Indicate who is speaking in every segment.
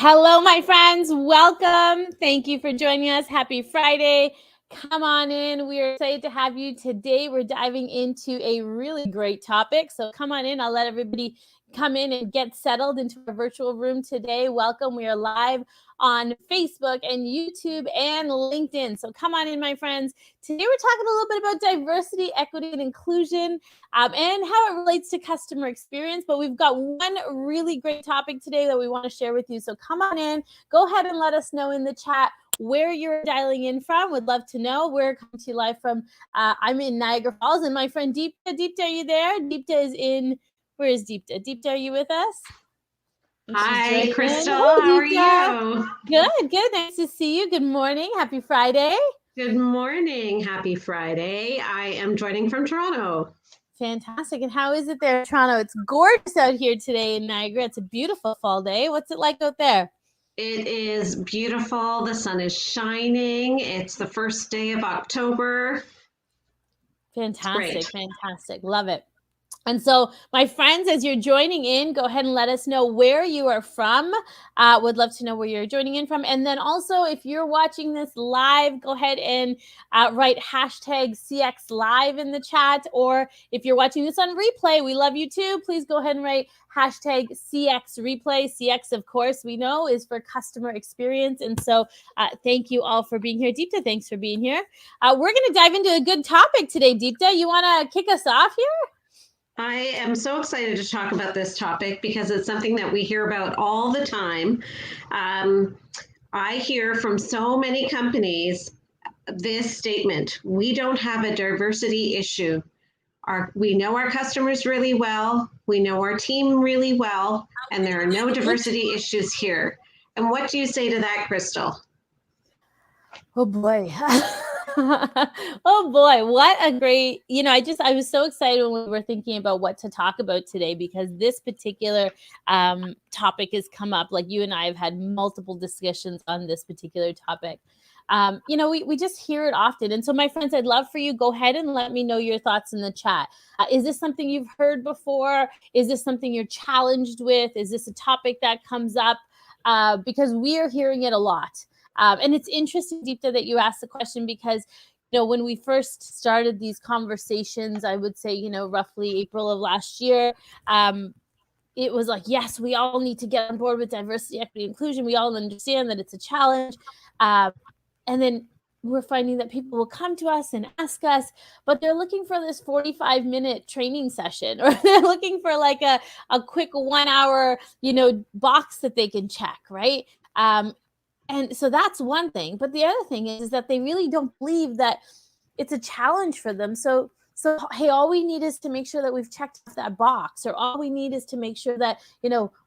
Speaker 1: Hello, my friends. Welcome. Thank you for joining us. Happy Friday. Come on in. We are excited to have you today. We're diving into a really great topic. So come on in. I'll let everybody come in and get settled into our virtual room today. Welcome. We are live on Facebook and YouTube and LinkedIn. So come on in, my friends. Today we're talking a little bit about diversity, equity, and inclusion and how it relates to customer experience. But we've got one really great topic today that we want to share with you. So come on in. Go ahead and let us know in the chat where you're dialing in from. Would love to know. We're coming to you live from, I'm in Niagara Falls, and my friend Deepta. Deepta, are you there? Deepta is in, where is Deepta? Deepta, are you with us?
Speaker 2: Hi, Crystal. How are you?
Speaker 1: Good. Nice to see you. Good morning. Happy Friday.
Speaker 2: Good morning. Happy Friday. I am joining from Toronto.
Speaker 1: Fantastic. And how is it there in Toronto? It's gorgeous out here today in Niagara. It's a beautiful fall day. What's it like out there?
Speaker 2: It is beautiful. The sun is shining. It's the first day of October.
Speaker 1: Fantastic. Love it. And so, my friends, as you're joining in, go ahead and let us know where you are from. Would love to know where you're joining in from. And then also, if you're watching this live, go ahead and write hashtag CX Live in the chat. Or if you're watching this on replay, we love you too. Please go ahead and write hashtag CX Replay. CX, of course, we know is for customer experience. And so thank you all for being here. Deepta, thanks for being here. We're going to dive into a good topic today, Deepta. You want to kick us off here?
Speaker 2: I am so excited to talk about this topic because it's something that we hear about all the time. I hear from so many companies this statement: we don't have a diversity issue. We know our customers really well, we know our team really well, and there are no diversity issues here. And what do you say to that, Crystal?
Speaker 1: Oh boy. Oh boy, what a great, I was so excited when we were thinking about what to talk about today, because this particular topic has come up. Like, you and I have had multiple discussions on this particular topic. We just hear it often. And so, my friends, I'd love for you, go ahead and let me know your thoughts in the chat. Is this something you've heard before? Is this something you're challenged with? Is this a topic that comes up? Because we are hearing it a lot. And it's interesting, Deepta, that you asked the question, because, when we first started these conversations, I would say, roughly April of last year, it was like, yes, we all need to get on board with diversity, equity, inclusion. We all understand that it's a challenge. And then we're finding that people will come to us and ask us, but they're looking for this 45-minute training session, or they're looking for like a quick 1 hour, box that they can check, right? And so that's one thing. But the other thing is that they really don't believe that it's a challenge for them. So hey, all we need is to make sure that we've checked off that box, or all we need is to make sure that,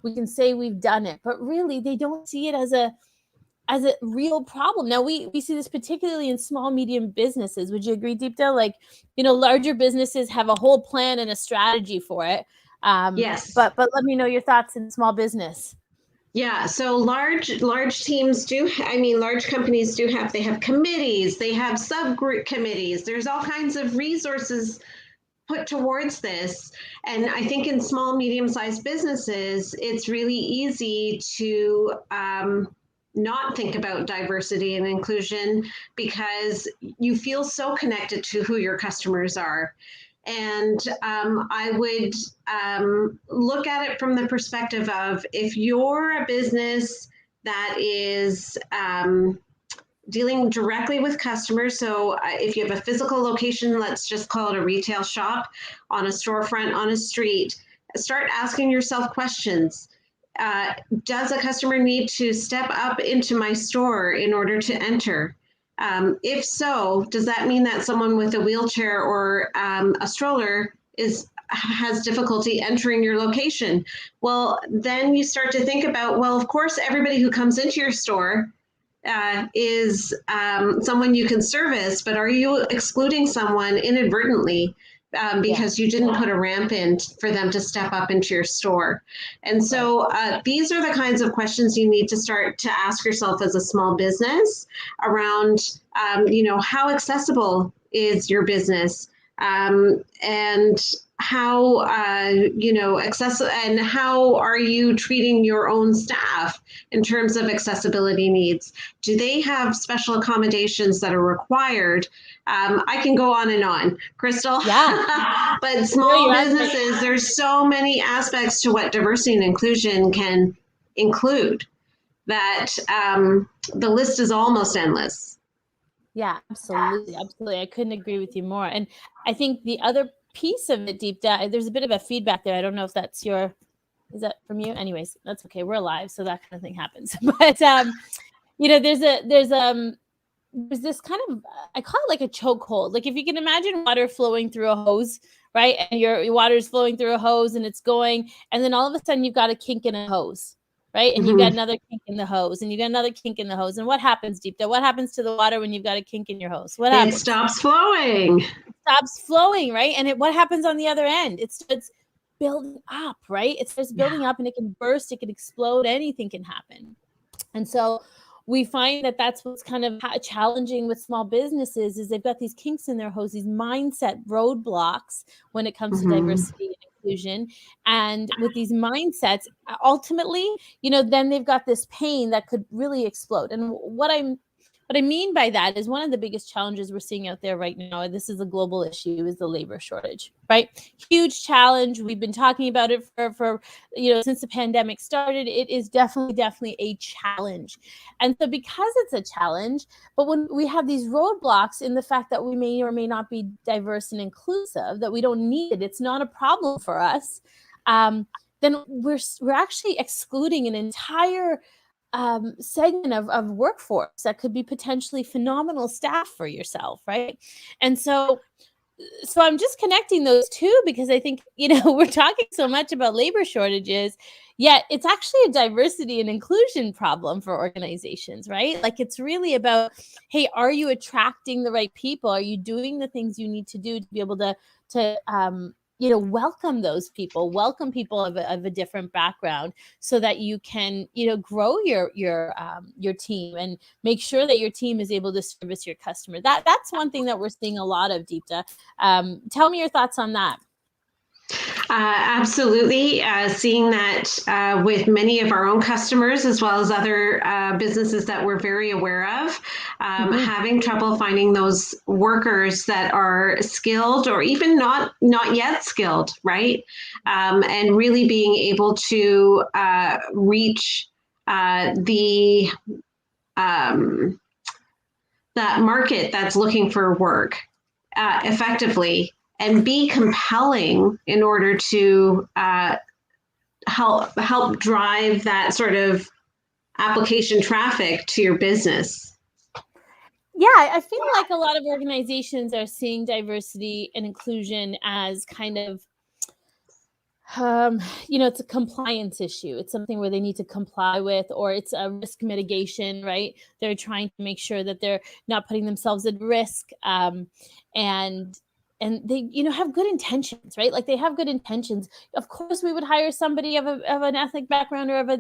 Speaker 1: we can say we've done it. But really, they don't see it as a real problem. Now, we see this particularly in small, medium businesses. Would you agree, Deepta? Like, larger businesses have a whole plan and a strategy for it.
Speaker 2: Yes.
Speaker 1: But let me know your thoughts in small business.
Speaker 2: Yeah, so large teams large companies they have committees, they have subgroup committees, there's all kinds of resources put towards this. And I think in small, medium-sized businesses, it's really easy to not think about diversity and inclusion, because you feel so connected to who your customers are. And I would look at it from the perspective of, if you're a business that is dealing directly with customers, so if you have a physical location, let's just call it a retail shop, on a storefront, on a street, start asking yourself questions. Does a customer need to step up into my store in order to enter? If so, does that mean that someone with a wheelchair or a stroller has difficulty entering your location? Well, then you start to think about, well, of course, everybody who comes into your store is someone you can service, but are you excluding someone inadvertently because you didn't put a ramp in for them to step up into your store? And so these are the kinds of questions you need to start to ask yourself as a small business around, how accessible is your business? And accessible, and how are you treating your own staff in terms of accessibility needs? Do they have special accommodations that are required? I can go on and on, Crystal.
Speaker 1: Yeah.
Speaker 2: But small businesses, there's so many aspects to what diversity and inclusion can include that the list is almost endless.
Speaker 1: Yeah, absolutely. Absolutely. I couldn't agree with you more. And I think the other piece of it, deep dive, there's a bit of a feedback there. I don't know if that's is that from you? Anyways, that's okay. We're alive, so that kind of thing happens. But there's this kind of, I call it like a chokehold. Like if you can imagine water flowing through a hose, right? And your water is flowing through a hose and it's going, and then all of a sudden you've got a kink in a hose, right? And you've got another kink in the hose, and you got another kink in the hose. And what happens, Deepta? What happens to the water when you've got a kink in your hose? What happens?
Speaker 2: It stops flowing.
Speaker 1: It stops flowing, right? And what happens on the other end? It starts building up, right? It starts building up, and it can burst, it can explode, anything can happen. And so we find that that's what's kind of challenging with small businesses is they've got these kinks in their hose, these mindset roadblocks when it comes to diversity and inclusion. And with these mindsets, ultimately, then they've got this pain that could really explode. And what I mean by that is one of the biggest challenges we're seeing out there right now, and this is a global issue, is the labor shortage, right? Huge challenge. We've been talking about it for since the pandemic started. It is definitely a challenge. And so because it's a challenge, but when we have these roadblocks in the fact that we may or may not be diverse and inclusive, that we don't need it, it's not a problem for us, then we're actually excluding an entire segment of workforce that could be potentially phenomenal staff for yourself, right? And so I'm just connecting those two because I think, we're talking so much about labor shortages, yet it's actually a diversity and inclusion problem for organizations, right? Like it's really about, hey, are you attracting the right people? Are you doing the things you need to do to be able to welcome those people, welcome people of a different background, so that you can, grow your team and make sure that your team is able to service your customer. That's one thing that we're seeing a lot of, Deepta. Tell me your thoughts on that.
Speaker 2: Absolutely. Seeing that with many of our own customers, as well as other businesses that we're very aware of, having trouble finding those workers that are skilled or even not yet skilled, right? And really being able to reach that market that's looking for work effectively, and be compelling in order to help drive that sort of application traffic to your business.
Speaker 1: Yeah, I feel like a lot of organizations are seeing diversity and inclusion as kind of, it's a compliance issue. It's something where they need to comply with, or it's a risk mitigation, right? They're trying to make sure that they're not putting themselves at risk. And they, have good intentions, right? Like they have good intentions. Of course, we would hire somebody of an ethnic background or of a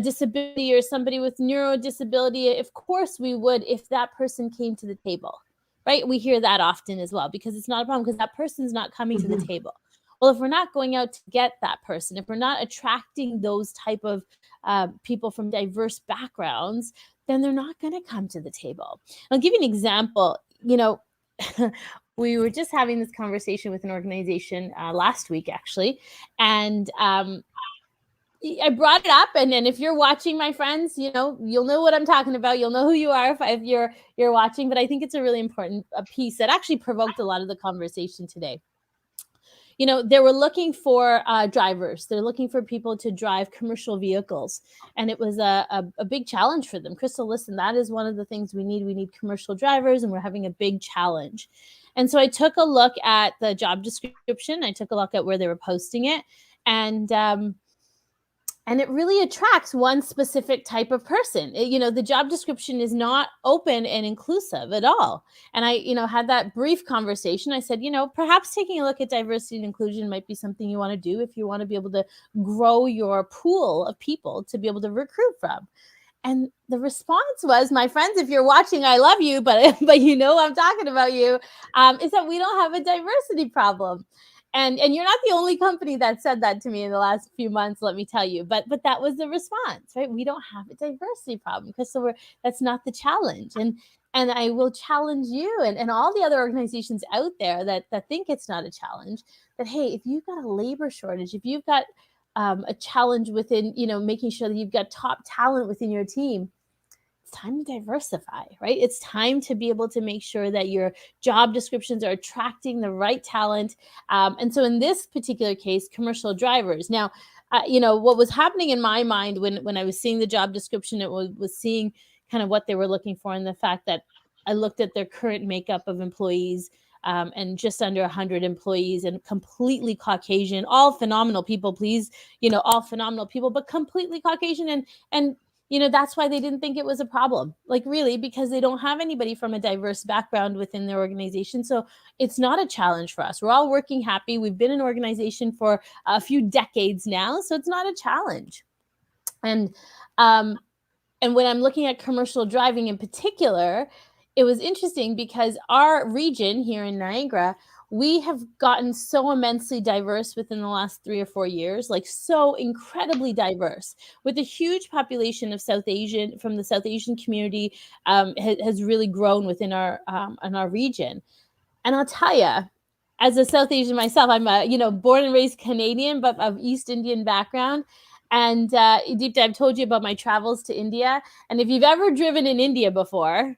Speaker 1: disability, or somebody with neuro disability. Of course, we would, if that person came to the table, right? We hear that often as well, because it's not a problem because that person's not coming to the table. Well, if we're not going out to get that person, if we're not attracting those type of people from diverse backgrounds, then they're not going to come to the table. I'll give you an example. We were just having this conversation with an organization last week, actually, and I brought it up, and if you're watching, my friends, you'll know what I'm talking about. You'll know who you are if you're watching. But I think it's a really important piece that actually provoked a lot of the conversation today. They were looking for drivers. They're looking for people to drive commercial vehicles. And it was a big challenge for them. Crystal, listen, that is one of the things we need. We need commercial drivers, and we're having a big challenge. And so I took a look at the job description. I took a look at where they were posting it. And it really attracts one specific type of person. The job description is not open and inclusive at all. And I, had that brief conversation. I said, perhaps taking a look at diversity and inclusion might be something you want to do if you want to be able to grow your pool of people to be able to recruit from. And the response was, my friends, if you're watching, I love you, but you know I'm talking about you, is that we don't have a diversity problem. And you're not the only company that said that to me in the last few months, let me tell you. But that was the response, right? We don't have a diversity problem because that's not the challenge. And I will challenge you and all the other organizations out there that think it's not a challenge, that hey, if you've got a labor shortage, if you've got a challenge within, making sure that you've got top talent within your team, it's time to diversify, right? It's time to be able to make sure that your job descriptions are attracting the right talent. And so in this particular case, commercial drivers. Now, what was happening in my mind when I was seeing the job description, it was seeing kind of what they were looking for, and the fact that I looked at their current makeup of employees, and just under 100 employees, and completely Caucasian, all phenomenal people, please, all phenomenal people, but completely Caucasian. And that's why they didn't think it was a problem, like really, because they don't have anybody from a diverse background within their organization. So it's not a challenge for us. We're all working happy. We've been an organization for a few decades now, so it's not a challenge. And when I'm looking at commercial driving in particular, it was interesting because our region here in Niagara, we have gotten so immensely diverse within the last 3 or 4 years, like so incredibly diverse, with a huge population of South Asian, from the South Asian community, has really grown within in our region. And I'll tell you, as a South Asian myself, I'm born and raised Canadian, but of East Indian background. And Deepta, I've told you about my travels to India. And if you've ever driven in India before,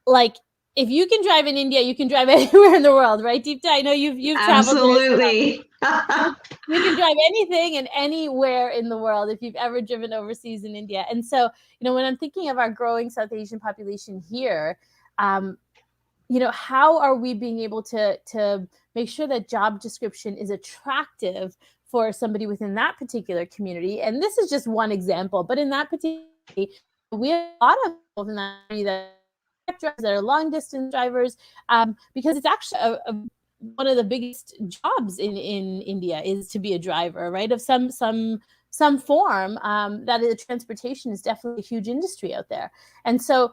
Speaker 1: like, if you can drive in India, you can drive anywhere in the world, right, Deepta? I know you've traveled there.
Speaker 2: Absolutely.
Speaker 1: You can drive anything and anywhere in the world if you've ever driven overseas in India. And so, when I'm thinking of our growing South Asian population here, how are we being able to make sure that job description is attractive for somebody within that particular community? And this is just one example, but in that particular community, we have a lot of people in that community that are long distance drivers, because it's actually one of the biggest jobs in India is to be a driver, right? Of some form, that the transportation is definitely a huge industry out there. And so,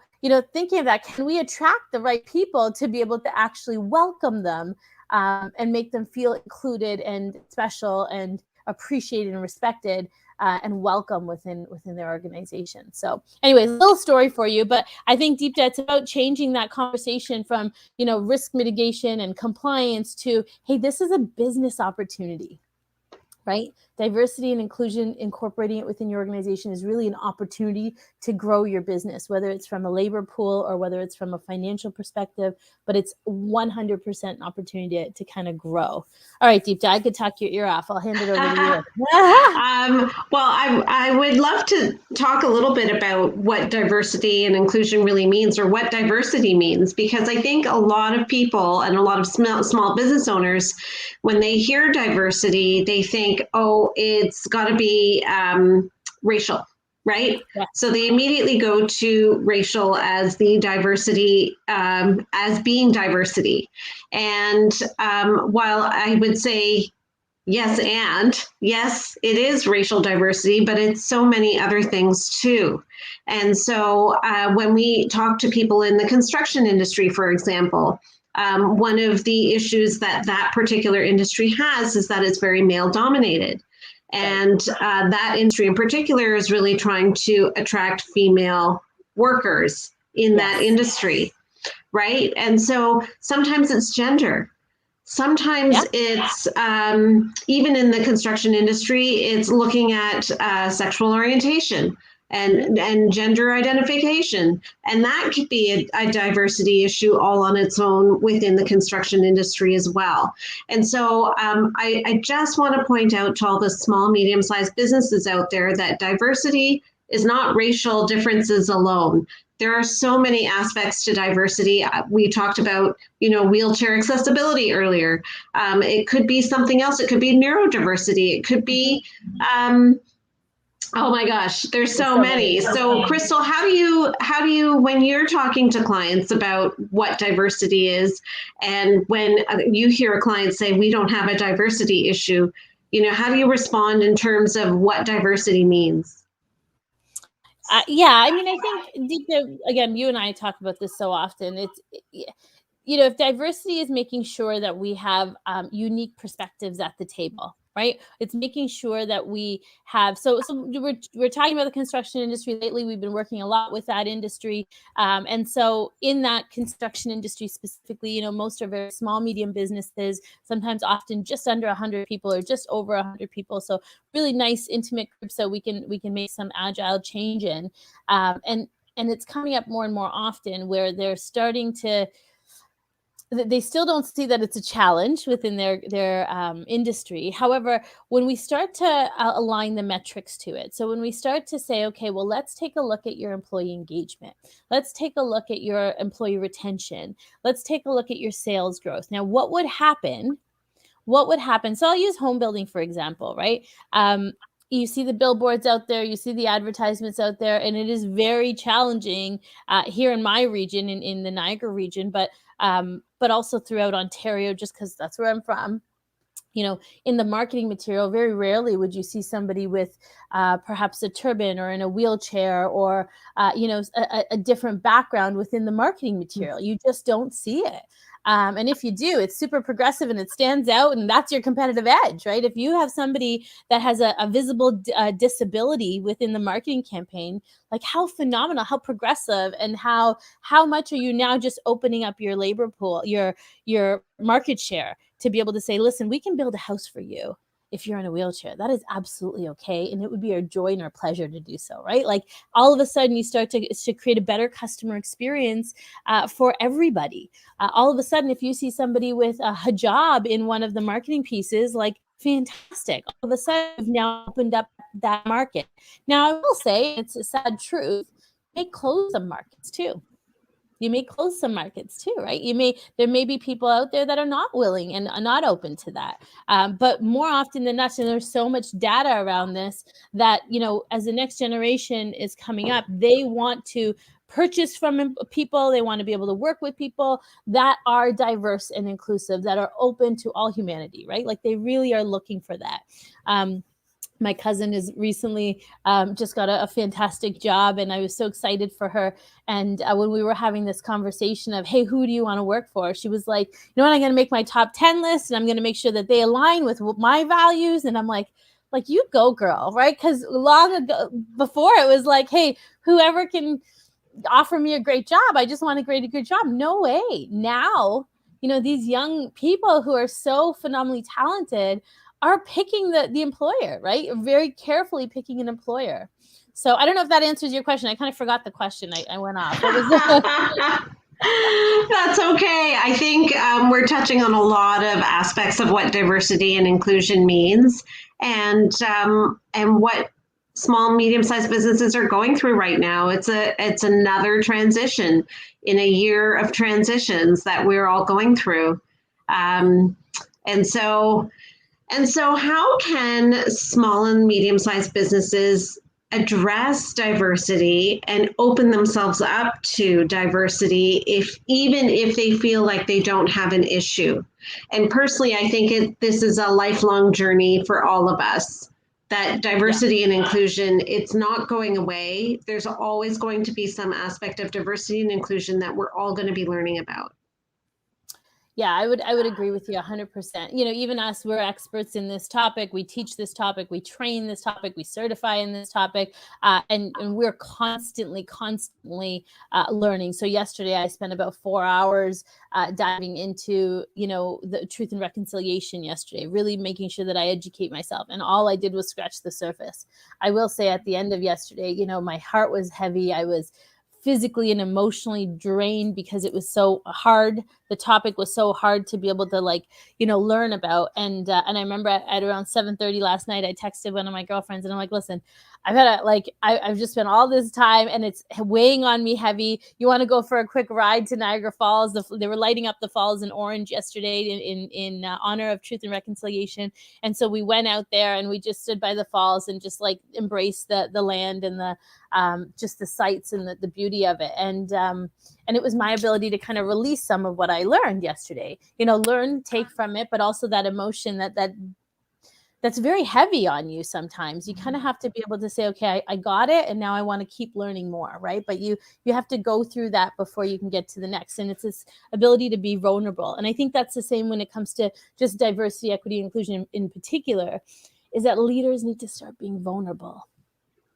Speaker 1: thinking of that, can we attract the right people to be able to actually welcome them, and make them feel included and special and appreciated and respected, and welcome within their organization. So anyways, a little story for you, but I think Deepta, it's about changing that conversation from, risk mitigation and compliance to, hey, this is a business opportunity, right? Diversity and inclusion, incorporating it within your organization is really an opportunity to grow your business, whether it's from a labor pool or whether it's from a financial perspective, but it's 100% an opportunity to kind of grow. All right, Deepta, I could talk your ear off. I'll hand it over to you.
Speaker 2: Well, I would love to talk a little bit about what diversity and inclusion really means, or what diversity means, because I think a lot of people and a lot of small business owners, when they hear diversity, they think, oh, it's got to be racial, right? Yeah. So they immediately go to racial as the diversity, as being diversity. And while I would say, yes, it is racial diversity, but it's so many other things too. And so when we talk to people in the construction industry, for example, one of the issues that particular industry has is that it's very male dominated. And that industry in particular is really trying to attract female workers in that industry, right? And so sometimes it's gender. Sometimes it's, even in the construction industry, it's looking at sexual orientation and gender identification. And that could be a diversity issue all on its own within the construction industry as well. And so I just want to point out to all the small, medium-sized businesses out there that diversity is not racial differences alone. There are so many aspects to diversity. We talked about, wheelchair accessibility earlier. It could be something else. It could be neurodiversity. It could be, oh my gosh, there's so many. So Crystal, how do you, when you're talking to clients about what diversity is, and when you hear a client say, we don't have a diversity issue, how do you respond in terms of what diversity means?
Speaker 1: Yeah, I mean, I think deep down, again, you and I talk about this so often. If diversity is making sure that we have unique perspectives at the table, right? It's making sure that we have. So we're talking about the construction industry lately. We've been working a lot with that industry, and so in that construction industry specifically, most are very small, medium businesses. Sometimes, often, just under 100 people or just over 100 people. So really nice, intimate groups that we can make some agile change in, and it's coming up more and more often where they're starting to. They still don't see that it's a challenge within their industry. However, when we start to align the metrics to it, so when we start to say, okay, well, let's take a look at your employee engagement, let's take a look at your employee retention, let's take a look at your sales growth. Now, what would happen? So I'll use home building, for example, right? You see the billboards out there, you see the advertisements out there, and it is very challenging here in my region, in the Niagara region, but also throughout Ontario, just because that's where I'm from. In the marketing material, very rarely would you see somebody with perhaps a turban or in a wheelchair or, a different background within the marketing material. You just don't see it. And if you do, it's super progressive and it stands out, and that's your competitive edge, right? If you have somebody that has a visible disability within the marketing campaign, like how phenomenal, how progressive, and how much are you now just opening up your labor pool, your market share, to be able to say, listen, we can build a house for you if you're in a wheelchair. That is absolutely okay. And it would be our joy and our pleasure to do so, right? Like all of a sudden you start to create a better customer experience for everybody. All of a sudden, if you see somebody with a hijab in one of the marketing pieces, like fantastic. All of a sudden you've now opened up that market. Now I will say, it's a sad truth, you may close some markets too. Right? There may be people out there that are not willing and are not open to that. But more often than not, and there's so much data around this, that, as the next generation is coming up, they want to purchase from people. They want to be able to work with people that are diverse and inclusive, that are open to all humanity, right? Like they really are looking for that. My cousin has recently just got a fantastic job, and I was so excited for her. And when we were having this conversation of, hey, who do you want to work for? She was like, I'm going to make my top 10 list, and I'm going to make sure that they align with my values. And I'm like, you go, girl, right? Because long ago, before, it was like, hey, whoever can offer me a great job, I just want a good job. No way. Now, these young people who are so phenomenally talented are picking the employer, right? Very carefully picking an employer. So I don't know if that answers your question. I kind of forgot the question. I went off. What was that?
Speaker 2: That's okay. I think we're touching on a lot of aspects of what diversity and inclusion means, and what small, medium-sized businesses are going through right now. It's another transition in a year of transitions that we're all going through, and so how can small and medium-sized businesses address diversity and open themselves up to diversity even if they feel like they don't have an issue? And personally, I think this is a lifelong journey for all of us. That diversity and inclusion, it's not going away. There's always going to be some aspect of diversity and inclusion that we're all going to be learning about.
Speaker 1: Yeah, I would agree with you 100%. Even us, we're experts in this topic. We teach this topic, we train this topic, we certify in this topic, and we're constantly learning. So yesterday I spent about 4 hours diving into, the truth and reconciliation yesterday, really making sure that I educate myself. And all I did was scratch the surface. I will say at the end of yesterday, my heart was heavy. I was physically and emotionally drained because it was so hard. The topic was so hard to be able to learn about. And I remember at around 7:30 last night, I texted one of my girlfriends and I'm like, listen, I've just spent all this time and it's weighing on me heavy. You want to go for a quick ride to Niagara Falls? They were lighting up the falls in orange yesterday in honor of Truth and Reconciliation. And so we went out there and we just stood by the falls and just embraced the land and the just the sights and the beauty of it. And it was my ability to kind of release some of what I learned yesterday, learn, take from it, but also that emotion that that's very heavy on you sometimes. You kind of have to be able to say, okay, I got it, and now I want to keep learning more, right? But you have to go through that before you can get to the next. And it's this ability to be vulnerable. And I think that's the same when it comes to just diversity, equity, inclusion in particular, is that leaders need to start being vulnerable,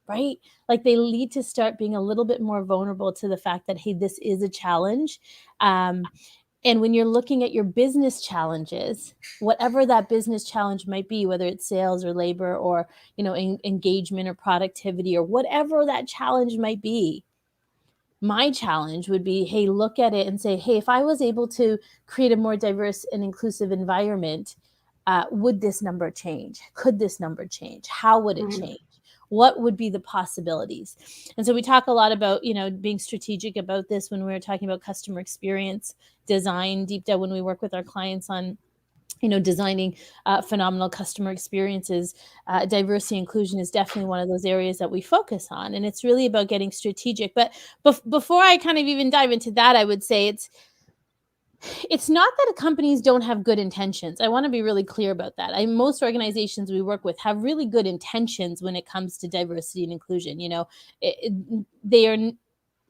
Speaker 1: right? Like they need to start being a little bit more vulnerable to the fact that, hey, this is a challenge. And when you're looking at your business challenges, whatever that business challenge might be, whether it's sales or labor or, engagement or productivity or whatever that challenge might be, my challenge would be, hey, look at it and say, hey, if I was able to create a more diverse and inclusive environment, would this number change? Could this number change? How would it change? What would be the possibilities? And so we talk a lot about, being strategic about this when we were talking about customer experience design deep down when we work with our clients on designing phenomenal customer experiences. Diversity inclusion is definitely one of those areas that we focus on, and it's really about getting strategic. But before I kind of even dive into that, I would say it's not that companies don't have good intentions. I want to be really clear about that. Most organizations we work with have really good intentions when it comes to diversity and inclusion. They are,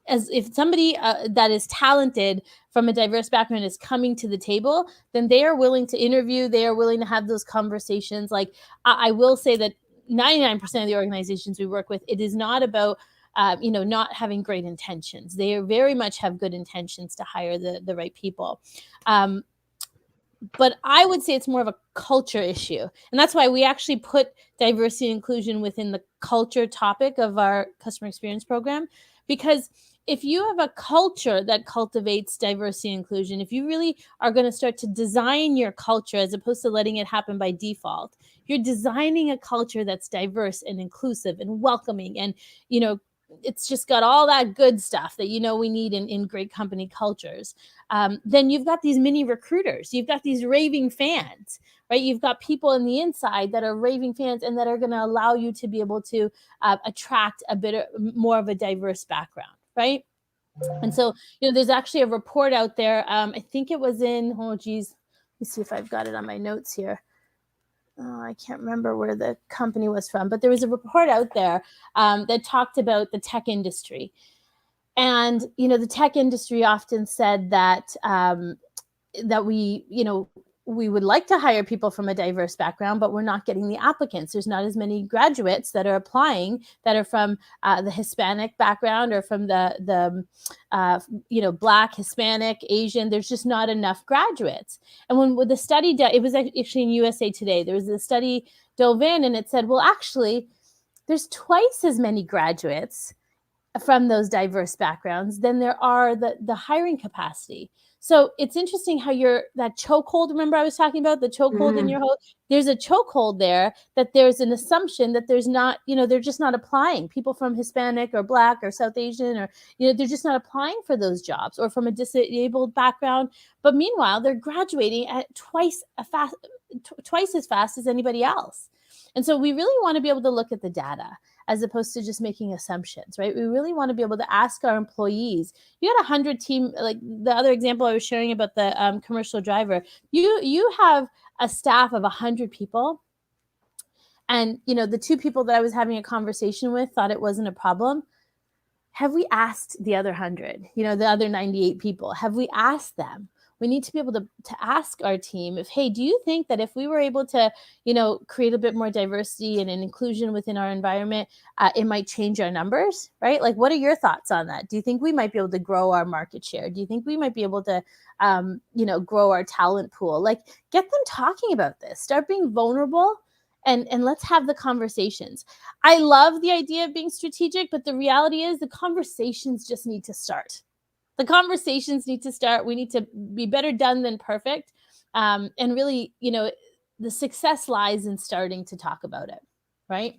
Speaker 1: as if somebody that is talented from a diverse background is coming to the table, then they are willing to interview. They are willing to have those conversations. Like I will say that 99% of the organizations we work with, it is not about not having great intentions. They very much have good intentions to hire the right people. But I would say it's more of a culture issue. And that's why we actually put diversity and inclusion within the culture topic of our customer experience program. Because if you have a culture that cultivates diversity and inclusion, if you really are going to start to design your culture as opposed to letting it happen by default, you're designing a culture that's diverse and inclusive and welcoming and, it's just got all that good stuff that we need in great company cultures. Then you've got these mini recruiters. You've got these raving fans, right? You've got people on the inside that are raving fans and that are going to allow you to be able to attract a bit more of a diverse background, right? And so, there's actually a report out there. I think it was in, let me see if I've got it on my notes here. I can't remember where the company was from, but there was a report out there that talked about the tech industry. And, the tech industry often said that that we would like to hire people from a diverse background, but we're not getting the applicants. There's not as many graduates that are applying that are from the Hispanic background or from the Black, Hispanic, Asian. There's just not enough graduates. And when the study, it was actually in USA Today, there was a study dove in and it said, well, actually, there's twice as many graduates from those diverse backgrounds than there are the hiring capacity. So it's interesting how that chokehold, remember I was talking about the chokehold in your hold? There's a chokehold there that there's an assumption that there's not, they're just not applying. People from Hispanic or Black or South Asian or, they're just not applying for those jobs or from a disabled background. But meanwhile, they're graduating at twice as fast as anybody else. And so we really want to be able to look at the data as opposed to just making assumptions, right? We really want to be able to ask our employees. You got 100 team, like the other example I was sharing about the commercial driver. You have a staff of 100 people, and the two people that I was having a conversation with thought it wasn't a problem. Have we asked the other 100? The other 98 people? Have we asked them? We need to be able to ask our team if, hey, do you think that if we were able to, create a bit more diversity and an inclusion within our environment, it might change our numbers, right? Like, what are your thoughts on that? Do you think we might be able to grow our market share? Do you think we might be able to, grow our talent pool? Like, get them talking about this. Start being vulnerable. And let's have the conversations. I love the idea of being strategic, but the reality is the conversations just need to start. The conversations need to start. We need to be better done than perfect. And really, the success lies in starting to talk about it, right?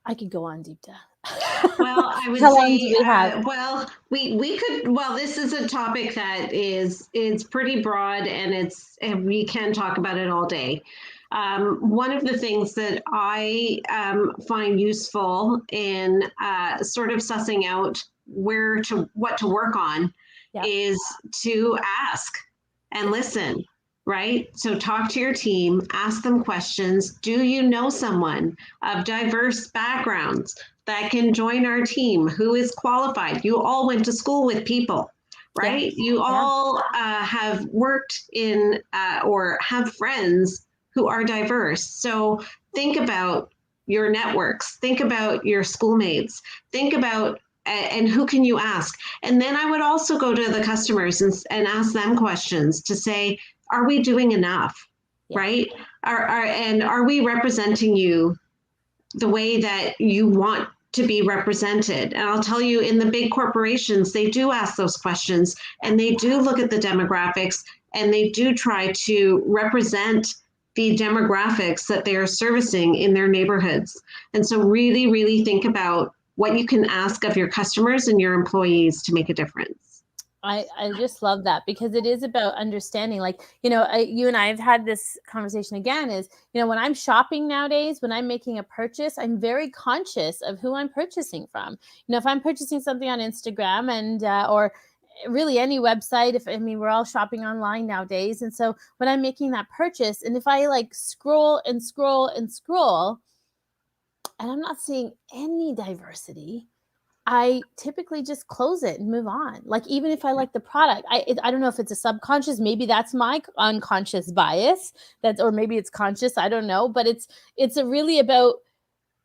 Speaker 1: I could go on, Deepta.
Speaker 2: Well, I would
Speaker 1: How
Speaker 2: say,
Speaker 1: long do we have?
Speaker 2: we could. Well, this is a topic that is pretty broad, and we can talk about it all day. One of the things that I find useful in sort of sussing out what to work on is to ask and listen. right? So talk to your team, ask them questions. Do you know someone of diverse backgrounds that can join our team? Who is qualified? You all went to school with people, right? You all have worked in or have friends who are diverse. So think about your networks, think about your schoolmates, think about and who can you ask? And then I would also go to the customers and ask them questions to say, are we doing enough? Right? And are we representing you the way that you want to be represented? And I'll tell you, in the big corporations, they do ask those questions and they do look at the demographics and they do try to represent the demographics that they are servicing in their neighborhoods. And so really, really think about what you can ask of your customers and your employees to make a difference.
Speaker 1: I just love that, because it is about understanding, like, you and I have had this conversation again, is, when I'm shopping nowadays, when I'm making a purchase, I'm very conscious of who I'm purchasing from. If I'm purchasing something on Instagram and, or really any website, we're all shopping online nowadays. And so when I'm making that purchase, and if I like scroll and scroll and scroll, and I'm not seeing any diversity, I typically just close it and move on. Like, even if I like the product, I don't know if it's a subconscious, maybe that's my unconscious bias, or maybe it's conscious, I don't know, but it's really about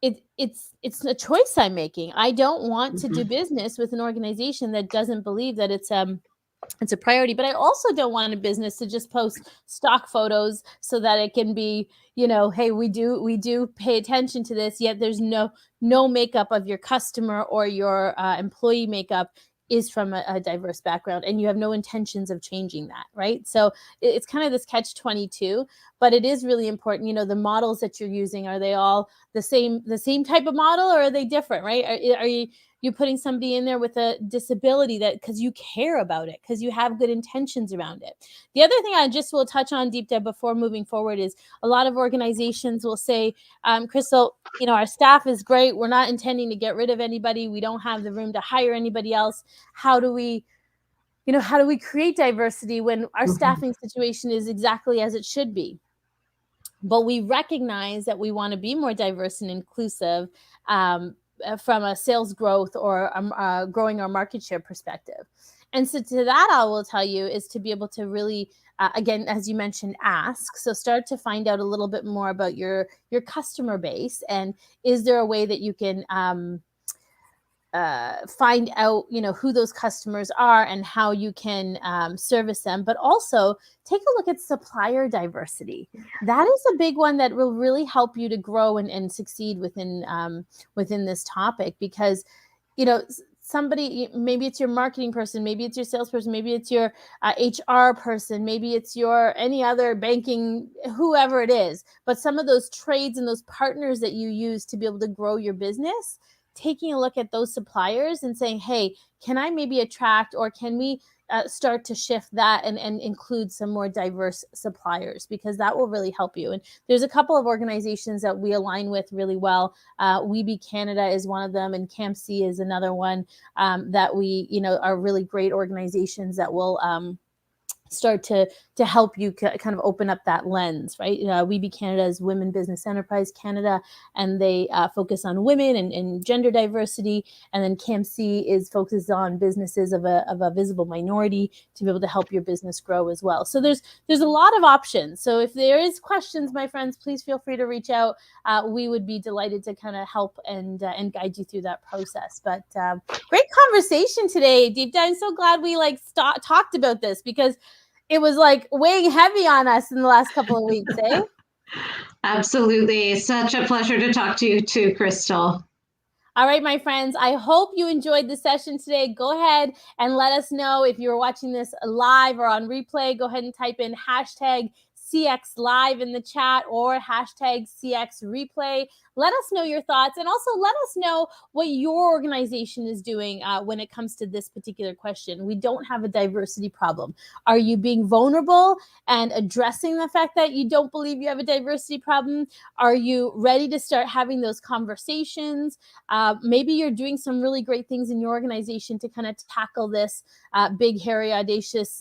Speaker 1: it's a choice I'm making. I don't want to do business with an organization that doesn't believe that it's a priority. But I also don't want a business to just post stock photos so that it can be, hey, we do pay attention to this, yet there's no makeup of your customer or your employee makeup is from a diverse background, and you have no intentions of changing that, right? So it's kind of this catch-22, but it is really important. The models that you're using, are they all the same type of model, or are they different, right? Are you putting somebody in there with a disability, that because you care about it, because you have good intentions around it? The other thing I just will touch on, Deep Deb, before moving forward, is a lot of organizations will say, Crystal, our staff is great. We're not intending to get rid of anybody. We don't have the room to hire anybody else. How do we create diversity when our staffing situation is exactly as it should be? But we recognize that we want to be more diverse and inclusive, from a sales growth or growing our market share perspective. And so to that, I will tell you, is to be able to really, again, as you mentioned, ask. So start to find out a little bit more about your customer base, and is there a way that you can find out, who those customers are and how you can service them. But also take a look at supplier diversity. That is a big one that will really help you to grow and succeed within this topic, because somebody, maybe it's your marketing person, maybe it's your salesperson, maybe it's your HR person, maybe it's your any other banking, whoever it is, but some of those trades and those partners that you use to be able to grow your business, taking a look at those suppliers and saying, hey, can I maybe attract, or can we start to shift that and include some more diverse suppliers, because that will really help you. And there's a couple of organizations that we align with really well. WeBe Canada is one of them, and CAMC is another one, that we, are really great organizations that will start to help you kind of open up that lens, right? WeBe Canada is Women Business Enterprise Canada, and they focus on women and gender diversity. And then CAMC focuses on businesses of a visible minority, to be able to help your business grow as well. So there's a lot of options. So if there is questions, my friends, please feel free to reach out. We would be delighted to kind of help and guide you through that process. But great conversation today, Deep Dive. I'm so glad we talked about this, because it was weighing heavy on us in the last couple of weeks, eh?
Speaker 2: Absolutely. Such a pleasure to talk to you too, Crystal.
Speaker 1: All right, my friends, I hope you enjoyed the session today. Go ahead and let us know if you're watching this live or on replay. Go ahead and type in hashtag CX Live in the chat or hashtag CX Replay. Let us know your thoughts, and also let us know what your organization is doing when it comes to this particular question. We don't have a diversity problem. Are you being vulnerable and addressing the fact that you don't believe you have a diversity problem? Are you ready to start having those conversations? Maybe you're doing some really great things in your organization to kind of tackle this big, hairy, audacious,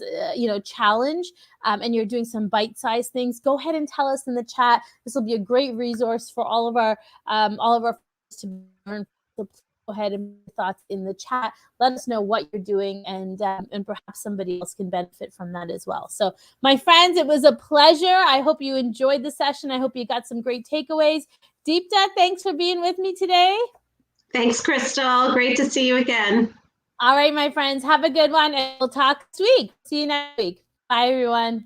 Speaker 1: challenge, and you're doing some bite-sized things. Go ahead and tell us in the chat. This will be a great resource for all of our friends to learn. So go ahead and put your thoughts in the chat. Let us know what you're doing, and perhaps somebody else can benefit from that as well. So, my friends, it was a pleasure. I hope you enjoyed the session. I hope you got some great takeaways. Deepta, thanks for being with me today.
Speaker 2: Thanks, Crystal. Great to see you again.
Speaker 1: All right, my friends, have a good one, and we'll talk next week. See you next week. Bye, everyone.